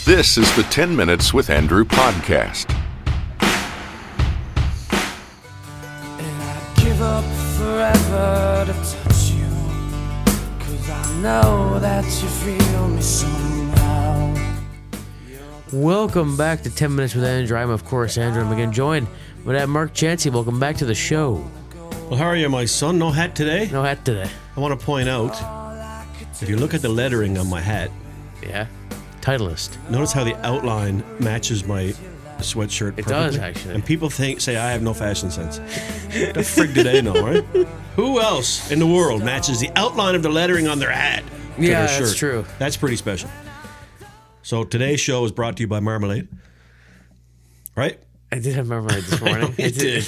This is the 10 Minutes with Andrew podcast. And I'd give up forever to touch you, 'cause I know that you feel me somehow. Welcome back to 10 Minutes with Andrew. I'm, of course, Andrew. I'm again joined by Mark Chansey. Welcome back to the show. Well, how are you, my son? No hat today? No hat today. I want to point out, if you look at the lettering on my hat, Yeah. Titleist. notice how the outline matches my sweatshirt perfectly? It does, actually. And people say I have no fashion sense. The frig do they know, right? Who else in the world matches the outline of the lettering on their hat to Yeah, their shirt? that's true. That's pretty special. So today's show is brought to you by Marmalade. Right? I did have marmalade this morning. It did.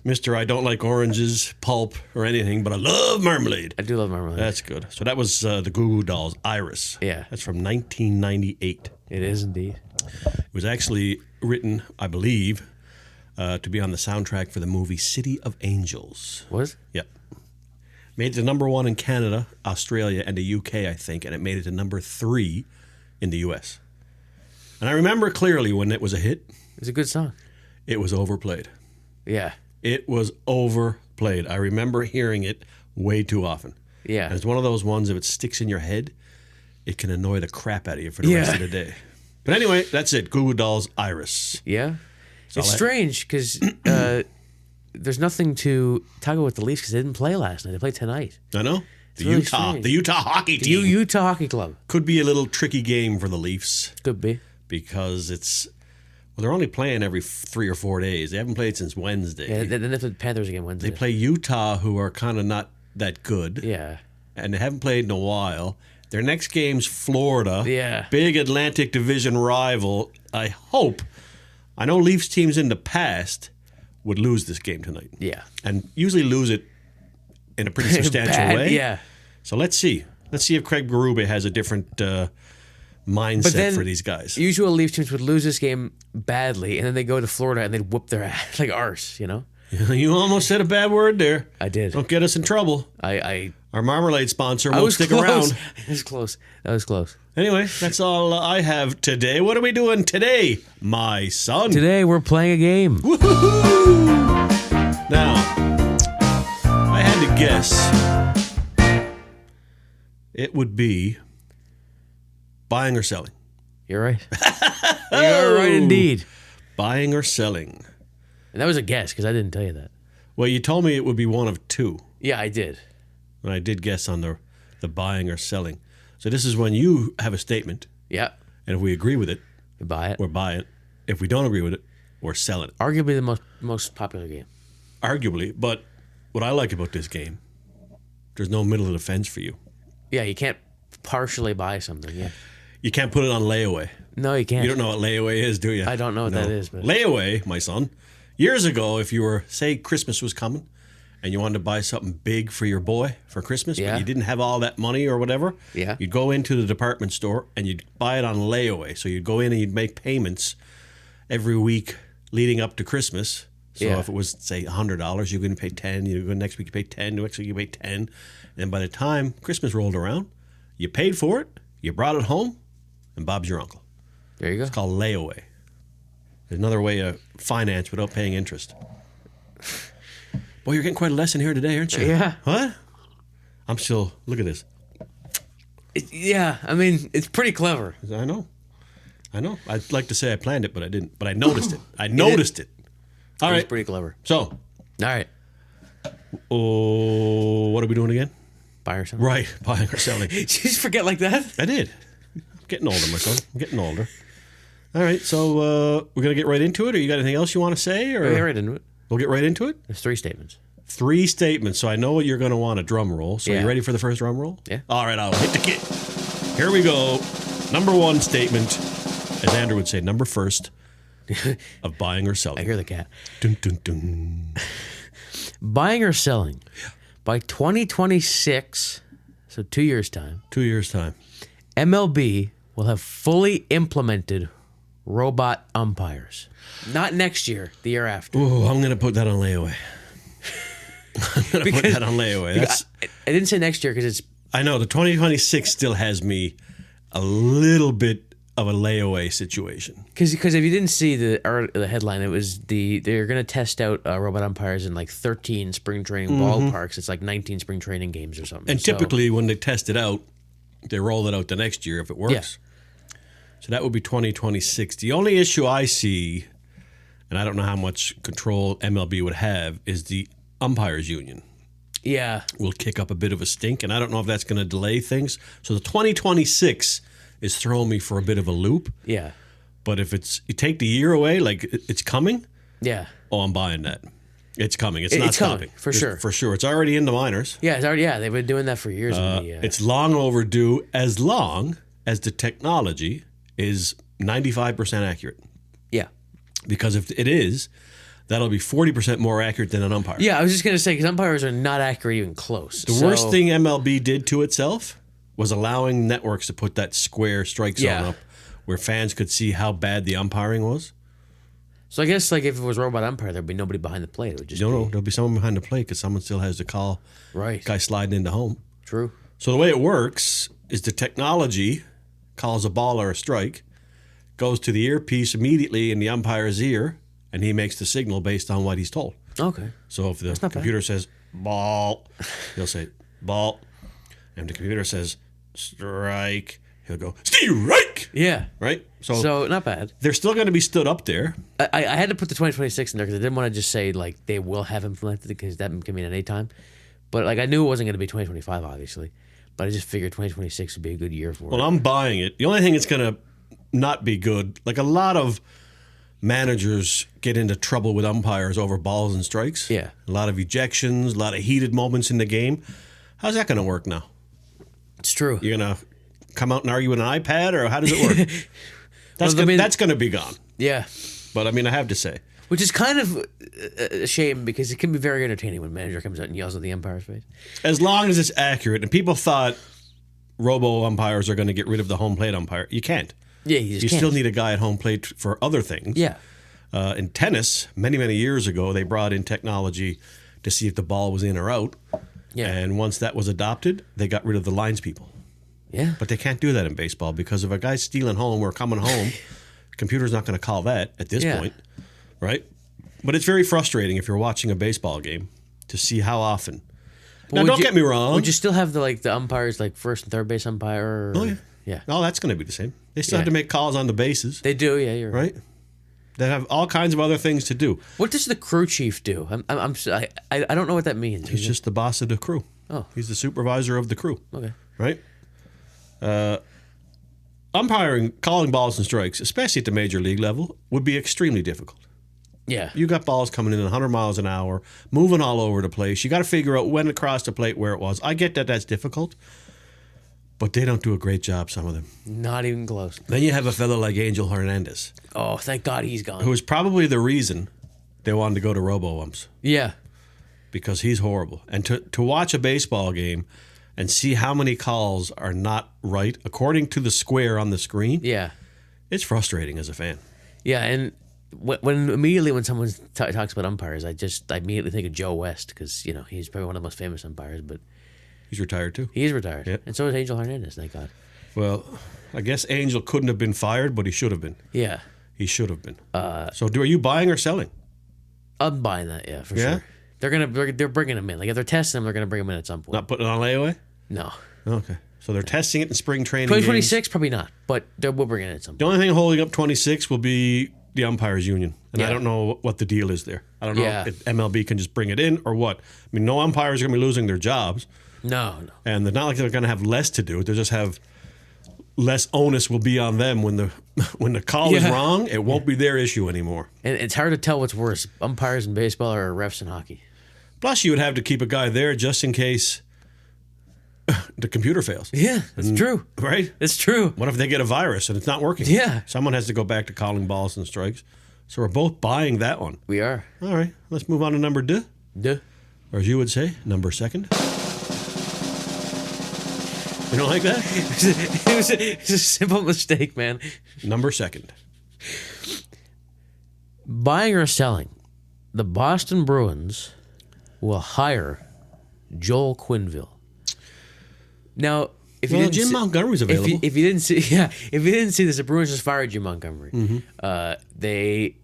Mr. I don't like oranges, pulp, or anything, but I love marmalade. I do love marmalade. That's good. So that was the Goo Goo Dolls, Iris. Yeah. That's from 1998. It is indeed. It was actually written, I believe, to be on the soundtrack for the movie City of Angels. Was? Yep. Made it to number 1 in Canada, Australia, and the UK, I think, and it made it to number 3 in the US. And I remember clearly when it was a hit, It's a good song. it was overplayed. Yeah. It was overplayed. I remember hearing it way too often. Yeah. And it's one of those ones, if it sticks in your head, it can annoy the crap out of you for the rest of the day. But anyway, that's it. Goo Goo Dolls, Iris. Yeah. It's all I- strange because there's nothing to talk about with the Leafs because they didn't play last night. They played tonight. I know. The really Utah strange. hockey The team. Utah Hockey Club. Could be a little tricky game for the Leafs Could be. because they're only playing every 3 or 4 days. They haven't played since Wednesday. Yeah, then they played the Panthers again Wednesday. They play Utah, who are kind of not that good. Yeah. And they haven't played in a while. Their next game's Florida. Yeah. Big Atlantic Division rival. I know Leafs teams in the past would lose this game tonight. Yeah. And usually lose it in a pretty substantial Bad, way. Yeah. So let's see. Let's see if Craig Berube has a different mindset for these guys. Usual Leafs teams would lose this game badly, and then they go to Florida and they'd whoop their ass like arse, you know? You almost said a bad word there. I did. Don't get us in trouble. I Our marmalade sponsor I won't was stick close. around. It was close. That was close. Anyway, that's all I have today. What are we doing today, my son? Today we're playing a game. Woo-hoo-hoo! Now, I had to guess it would be buying or selling. You're right. You're right indeed. Buying or selling. And that was a guess because I didn't tell you that. Well, you told me it would be one of two. Yeah, I did. And I did guess on the buying or selling. So this is when you have a statement, Yeah. and if we agree with it, You buy it. we're buying it. If we don't agree with it, we're selling it. Arguably the most popular game. Arguably, but what I like about this game, there's no middle of the fence for you. Yeah, you can't partially buy something. Yeah. You can't put it on layaway. No, you can't. You don't know what layaway is, do you? I don't know what that is, but Layaway, my son. Years ago, if you were, say, Christmas was coming, and you wanted to buy something big for your boy for Christmas, Yeah. but you didn't have all that money or whatever, Yeah. you'd go into the department store and you'd buy it on layaway. So you'd go in and you'd make payments every week leading up to Christmas. So Yeah. if it was, say, $100, you're going to pay 10. You go next week, you pay 10. Next week, you pay 10. And by the time Christmas rolled around, you paid for it, you brought it home, and Bob's your uncle. there you go. It's called layaway. There's another way of finance without paying interest. Boy, you're getting quite a lesson here today, aren't you? Yeah. What? I'm still, look at this. Yeah, I mean, it's pretty clever. I know. I'd like to say I planned it, but I didn't. But I noticed it. I noticed it. All It's right. pretty clever. So, All right. what are we doing again? Buy or something. Right. Buying or selling. Did you just forget like that? I did. I'm getting older, my son. I'm getting older. All right. So, we're going to get right into it, or you got anything else you want to say? Or We'll get right into it. We'll get right into it? There's 3 statements. 3 statements. So I know you're going to want a drum roll. So Yeah. you ready for the first drum roll? Yeah. All right, I'll hit the kit. Here we go. Number 1 statement, as Andrew would say, number first of buying or I selling. hear the cat. Dun, dun, dun. Buying or selling. By 2026, so 2 years' time, 2 years' time. MLB will have fully implemented robot umpires. Not next year, the year after. Ooh, I'm going to put that on layaway. I'm going to put that on layaway. That's, I didn't say next year because it's I know, the 2026 still has me a little bit of a layaway situation. Because if you didn't see the headline, it was they're going to test out robot umpires in like 13 spring training ballparks. It's like 19 spring training games or something. And typically when they test it out, they roll it out the next year if it works. Yeah. So that would be 2026. The only issue I see, and I don't know how much control MLB would have, is the umpires union. Yeah. Will kick up a bit of a stink, and I don't know if that's going to delay things. So the 2026 is throwing me for a bit of a loop. Yeah. But if you take the year away, like it's coming, Yeah. oh, I'm buying that. It's coming. It's not stopping. Coming, for sure. For sure. It's already in the minors. Yeah, it's already, they've been doing that for years. It's long overdue as long as the technology is 95% accurate. Yeah. Because if it is, that'll be 40% more accurate than an umpire. Yeah, I was just going to say, because umpires are not accurate even close. The worst thing MLB did to itself was allowing networks to put that square strike zone up where fans could see how bad the umpiring was. So I guess like if it was robot umpire, there'd be nobody behind the plate. It would just No, there'll be someone behind the plate because someone still has to call. Right. Guy sliding into home. True. So the way it works is the technology calls a ball or a strike, goes to the earpiece immediately in the umpire's ear, and he makes the signal based on what he's told. Okay. So if the computer says ball, he'll say ball. And if the computer says strike, he'll go strike. Yeah. Right? So not bad. They're still going to be stood up there. I had to put the 2026 in there because I didn't want to just say like they will have implemented it because that can mean at any time. But like I knew it wasn't going to be 2025, obviously. But I just figured 2026 would be a good year for it. Well, I'm buying it. The only thing that's going to not be good, like a lot of managers get into trouble with umpires over balls and strikes. Yeah. A lot of ejections, a lot of heated moments in the game. How's that going to work now? It's true. You're going to come out and argue with an iPad, or how does it work? That's going to be gone. Yeah. But, I mean, I have to say. Which is kind of a shame because it can be very entertaining when a manager comes out and yells at the umpire's face. As long as it's accurate. And people thought robo umpires are going to get rid of the home plate umpire. You can't. Yeah, you can't. Still need a guy at home plate for other things. Yeah. In tennis, many, many years ago, they brought in technology to see if the ball was in or out. Yeah. And once that was adopted, they got rid of the lines people. Yeah. But they can't do that in baseball because if a guy's stealing home or coming home, the computer's not going to call that at this point, right? But it's very frustrating if you're watching a baseball game to see how often. Now, don't get me wrong. Would you still have the umpires like first and third base umpire? Oh, yeah. Yeah. Oh, that's going to be the same. They still have to make calls on the bases. They do, yeah, you're right. Right? They have all kinds of other things to do. What does the crew chief do? I don't know what that means. He's just the boss of the crew. Oh. He's the supervisor of the crew. Okay. Right? Umpiring, calling balls and strikes, especially at the major league level, would be extremely difficult. Yeah. You got balls coming in 100 miles an hour, moving all over the place. You got to figure out when it crossed the plate, where it was. I get that that's difficult, but they don't do a great job, some of them. Not even close. Then you have a fellow like Angel Hernandez, Oh, thank God he's gone. who is probably the reason they wanted to go to robo-umps, Yeah. because he's horrible. And to watch a baseball game and see how many calls are not right according to the square on the screen, Yeah. it's frustrating as a fan. Yeah, and when someone talks about umpires, I immediately think of Joe West because he's probably one of the most famous umpires, but He's retired too. he is retired, Yep. and so is Angel Hernandez. Thank God. Well, I guess Angel couldn't have been fired, but he should have been. Yeah, He should have been. So, are you buying or selling? I'm buying that. Yeah, for Yeah? sure. They're bringing him in. Like if they're testing him, they're gonna bring him in at some point. Not putting it on layaway? No, Okay. So they're testing it in spring training. 2026 probably not, but we'll bring it in at some The point. only thing holding up 26 will be the umpires union, and I Yeah. don't know what the deal is there. I don't know Yeah. if MLB can just bring it in or what. I mean, no umpires are going to be losing their jobs, No. and they're not like they're going to have less to do. They just have less onus will be on them when the call is Yeah. wrong. It won't be their issue anymore. And it's hard to tell what's worse: umpires in baseball or refs in hockey. Plus, you would have to keep a guy there just in case the computer fails. Yeah, it's true. Right? It's true. What if they get a virus and it's not working? Yeah. Someone has to go back to calling balls and strikes. So we're both buying that one. We are. All right, let's move on to number two. Duh. Or as you would say, number second. You don't like that? It's a simple mistake, man. Number second. Buying or selling, the Boston Bruins will hire Joel Quenneville. Now, if you Well, didn't Jim see- Montgomery's available. If you didn't see, if you didn't see this, the Bruins just fired Jim Montgomery.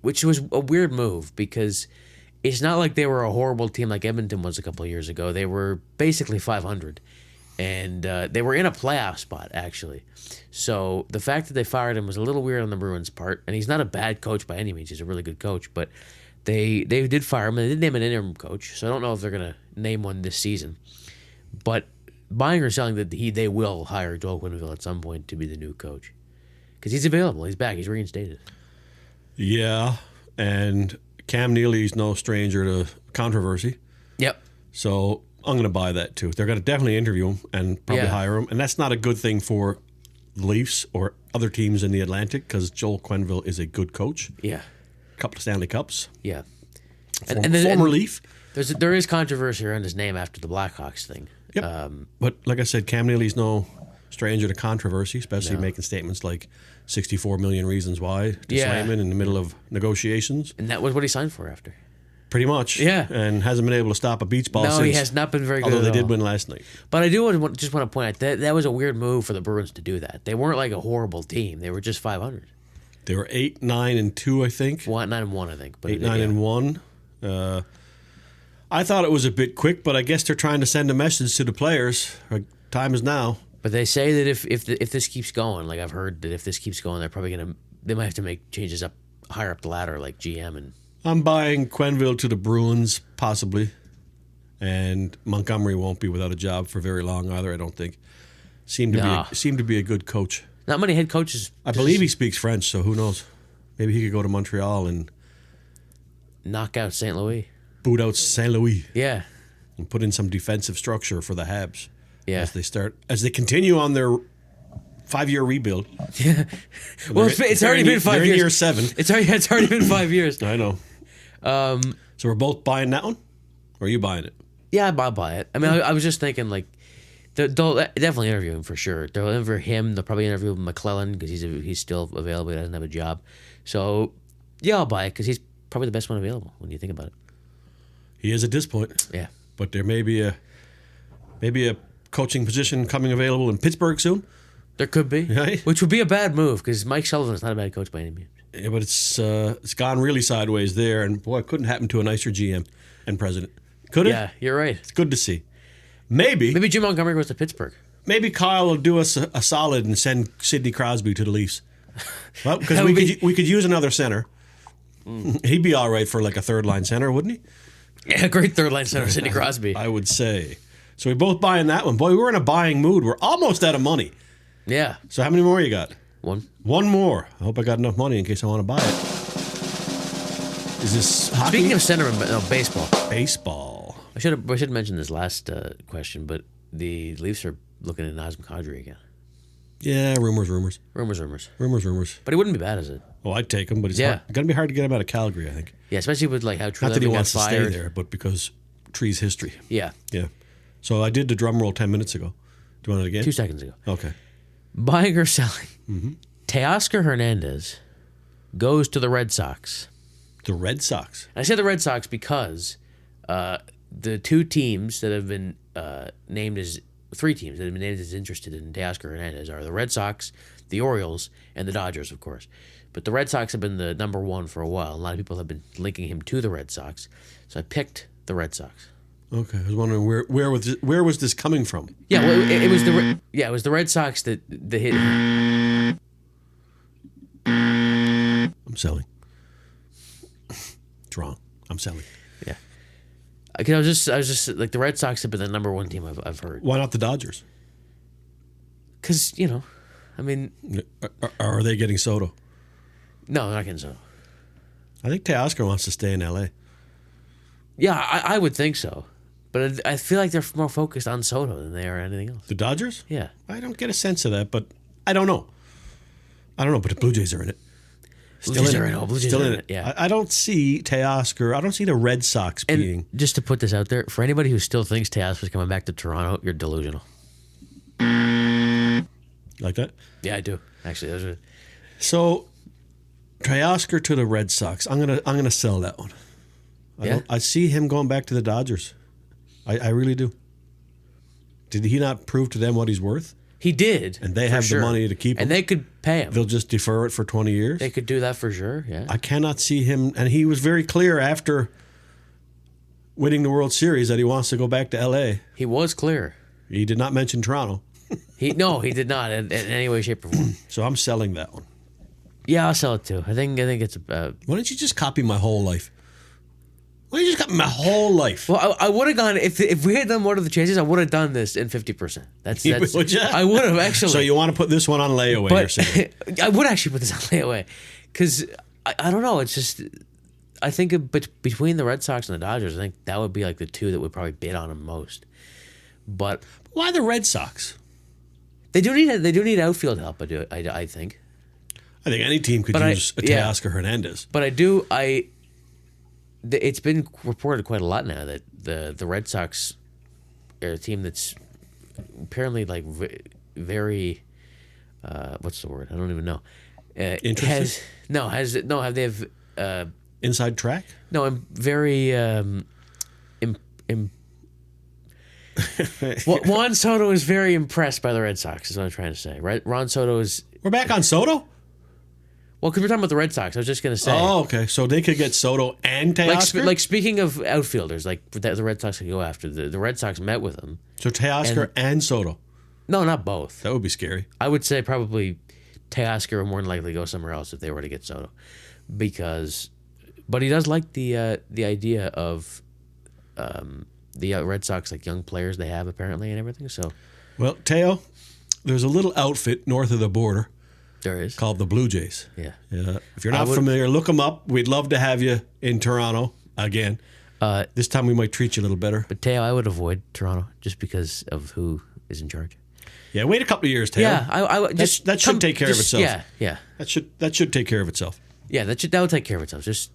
Which was a weird move because it's not like they were a horrible team like Edmonton was a couple of years ago. They were basically 500, and they were in a playoff spot actually. So the fact that they fired him was a little weird on the Bruins' part. And he's not a bad coach by any means; he's a really good coach. But they did fire him, and they did name an interim coach. So I don't know if they're gonna name one this season, but. Buying or selling that they will hire Joel Quenneville at some point to be the new coach because he's available. He's back. He's reinstated. Yeah, and Cam Neely's no stranger to controversy. Yep. So I'm going to buy that too. They're going to definitely interview him and probably hire him, and that's not a good thing for the Leafs or other teams in the Atlantic because Joel Quenneville is a good coach. Yeah. A couple of Stanley Cups. Yeah. Former Leaf. There is controversy around his name after the Blackhawks thing. Yep. But like I said, Cam Neely's no stranger to controversy, especially making statements like 64 million reasons why to Swayman in the middle of negotiations. And that was what he signed for after. Pretty much. Yeah. And hasn't been able to stop a beach ball since. No, he has not been very good Although at they all. did win last night. But I just want to point out that was a weird move for the Bruins to do that. They weren't like a horrible team. They were just 500. They were 8-9-2, I think. 9-1, I think. But 8-9-1. I thought it was a bit quick, but I guess they're trying to send a message to the players. Time is now. But they say that if this keeps going, like I've heard that if this keeps going, they might have to make changes up higher up the ladder, like GM and. I'm buying Quenneville to the Bruins, possibly, and Montgomery won't be without a job for very long either. I don't think. Seemed to be a good coach. Not many head coaches. I believe he speaks French, so who knows? Maybe he could go to Montreal and knock out St. Louis. Boot out St. Louis. Yeah. And put in some defensive structure for the Habs. Yeah. As they continue on their 5-year rebuild. Yeah. Well, it's already been 5 years. They're in year 7. It's already been 5 years. I know. So we're both buying that one? Or are you buying it? Yeah, I'll buy it. I mean, I was just thinking, like, they'll definitely interview him for sure. They'll interview him. They'll probably interview McClellan because he's still available. He doesn't have a job. So, yeah, I'll buy it because he's probably the best one available when you think about it. He is at this point. Yeah. But there may be a coaching position coming available in Pittsburgh soon. There could be. Right? Which would be a bad move because Mike Sullivan is not a bad coach by any means. Yeah, but it's gone really sideways there, and boy, it couldn't happen to a nicer GM and president. Could it? Yeah, you're right. It's good to see. Maybe Jim Montgomery goes to Pittsburgh. Maybe Kyle will do us a solid and send Sidney Crosby to the Leafs. Well, because we could use another center. He'd be all right for like a third-line center, wouldn't he? Yeah, great third-line center, Sidney Crosby. I would say. So we're both buying that one. Boy, we're in a buying mood. We're almost out of money. Yeah. So how many more you got? One more. I hope I got enough money in case I want to buy it. Is this hockey? Speaking of center, baseball. Baseball. I should have mentioned this last question, but the Leafs are looking at Nazem Kadri again. Yeah, rumors. Rumors. But he wouldn't be bad, is it? Oh, I'd take him, but it's going to be hard to get him out of Calgary, I think. Yeah, especially with like how Tree Not that he got wants to fired. stay there, but because Tree's history. Yeah. Yeah. So I did the drum roll 10 minutes ago. Do you want it again? 2 seconds ago. Okay. Buying or selling. Teoscar Hernández goes to the Red Sox. The Red Sox? I say the Red Sox because the 2 teams that have been named as 3 teams that have been named as interested in Teoscar Hernández are the Red Sox, the Orioles, and the Dodgers, of course. But the Red Sox have been the number 1 for a while. A lot of people have been linking him to the Red Sox. So I picked the Red Sox. Okay, I was wondering where was this coming from? Yeah, well, it was the Red Sox that hit. I'm selling. It's wrong. I'm selling. Yeah, because I was just like the Red Sox have been the number 1 team I've heard. Why not the Dodgers? Because I mean, are they getting Soto? No, they're not getting Soto. I think Teoscar wants to stay in L.A. Yeah, I would think so. But I feel like they're more focused on Soto than they are anything else. The Dodgers? Yeah. I don't get a sense of that, but I don't know. But the Blue Jays are in it. Blue Jays are in it. Yeah. I don't see Teoscar. I don't see the Red Sox being. Just to put this out there, for anybody who still thinks Teoscar's coming back to Toronto, you're delusional. Like that? Yeah, I do. Actually, So, Teoscar to the Red Sox. I'm gonna sell that one. I see him going back to the Dodgers. I really do. Did he not prove to them what he's worth? He did. And they for have sure. the money to keep him. And they could pay him. They'll just defer it for 20 years. They could do that for sure, yeah. I cannot see him. And he was very clear after winning the World Series that he wants to go back to L.A. He was clear. He did not mention Toronto. He did not in any way, shape, or form. So I'm selling that one. Yeah, I'll sell it too. I think it's Why don't you just copy my whole life? Why don't you just copy my whole life? Well, I would have gone if we had done more of the chances. I would have done this in 50%. That's Would you? I would have actually. So you want to put this one on layaway? You're saying? I would actually put this on layaway because I don't know. It's just I think between the Red Sox and the Dodgers, I think that would be like the two that would probably bid on him most. But why the Red Sox? They do need outfield help. I think. I think any team could use a Teoscar Hernández. But it's been reported quite a lot now that the Red Sox are a team that's apparently like very what's the word? I don't even know. Interested? Have they have inside track? No, I'm very Juan Soto is very impressed by the Red Sox, is what I'm trying to say, right? Juan Soto is... We're back on Soto? Well, because we're talking about the Red Sox. I was just going to say... Oh, okay. So they could get Soto and Teoscar? Like speaking of outfielders, like that the Red Sox could go after. The Red Sox met with them. So Teoscar and Soto? No, not both. That would be scary. I would say probably Teoscar would more than likely go somewhere else if they were to get Soto. But he does like the idea of... the Red Sox, like young players they have apparently and everything. So, well, Teo, there's a little outfit north of the border. There is called the Blue Jays. Yeah. If you're not familiar, look them up. We'd love to have you in Toronto again. This time we might treat you a little better. But Teo, I would avoid Toronto just because of who is in charge. Yeah, wait a couple of years, Teo. Yeah, that should take care of itself. Yeah. That should take care of itself. Yeah, that would take care of itself. Just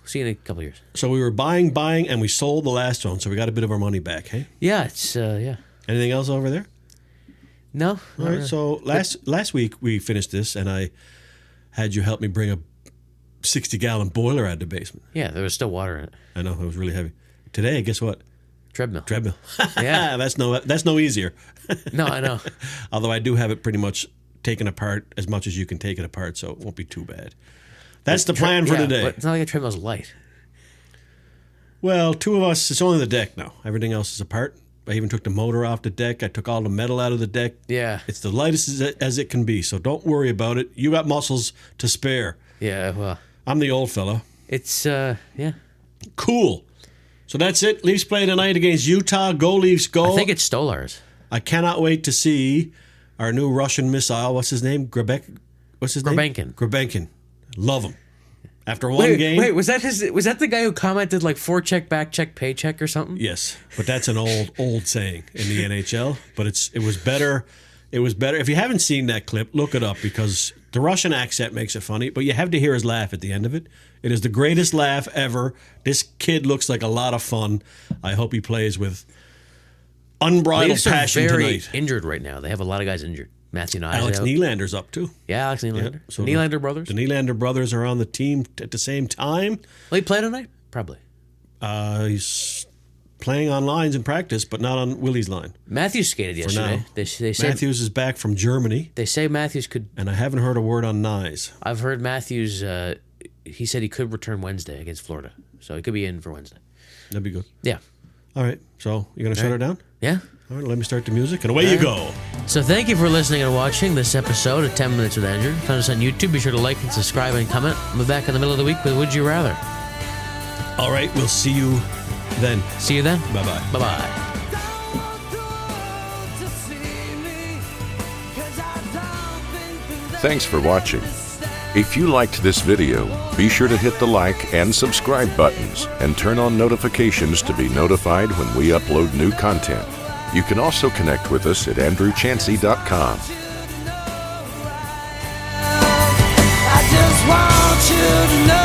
see you in a couple of years. So we were buying, and we sold the last one, so we got a bit of our money back, hey? Yeah, it's yeah. Anything else over there? No. All right. So last week we finished this, and I had you help me bring a 60-gallon boiler out of the basement. Yeah, there was still water in it. I know, it was really heavy. Today, guess what? Treadmill. Yeah, that's no easier. No, I know. Although I do have it pretty much taken apart as much as you can take it apart, so it won't be too bad. That's the plan for today. But it's not like a treadmill's light. Well, two of us, it's only the deck now. Everything else is apart. I even took the motor off the deck. I took all the metal out of the deck. Yeah. It's the lightest as it can be, so don't worry about it. You got muscles to spare. Yeah, well. I'm the old fella. It's, yeah. Cool. So that's it. Leafs play tonight against Utah. Go Leafs, go. I think it's Stolars. I cannot wait to see our new Russian missile. What's his name? What's his name? Grebenkin. Love him. After one game. Wait, was that the guy who commented like forecheck, backcheck, paycheck or something? Yes, but that's an old saying in the NHL. But it was better. It was better. If you haven't seen that clip, look it up because the Russian accent makes it funny. But you have to hear his laugh at the end of it. It is the greatest laugh ever. This kid looks like a lot of fun. I hope he plays with unbridled passion tonight. Leafs are very injured right now. They have a lot of guys injured. Matthew Nyes Alex out. Nylander's up too. Yeah, Alex Nylander. Yeah, so Nylander brothers. The Nylander brothers are on the team at the same time. Will he play tonight? Probably. He's playing on lines in practice, but not on Willie's line. Matthews skated yesterday. They say Matthews is back from Germany. They say Matthews could. And I haven't heard a word on Nyes. I've heard Matthews. He said he could return Wednesday against Florida, so he could be in for Wednesday. That'd be good. Yeah. All right. So you're gonna shut her down? Yeah. All right. Let me start the music, and away you go. So thank you for listening and watching this episode of 10 Minutes with Andrew. Find us on YouTube. Be sure to like and subscribe and comment. We'll be back in the middle of the week with Would You Rather. All right. We'll see you then. See you then. Bye-bye. Bye-bye. Thanks for watching. If you liked this video, be sure to hit the like and subscribe buttons and turn on notifications to be notified when we upload new content. You can also connect with us at andrewchansey.com. I just want you to know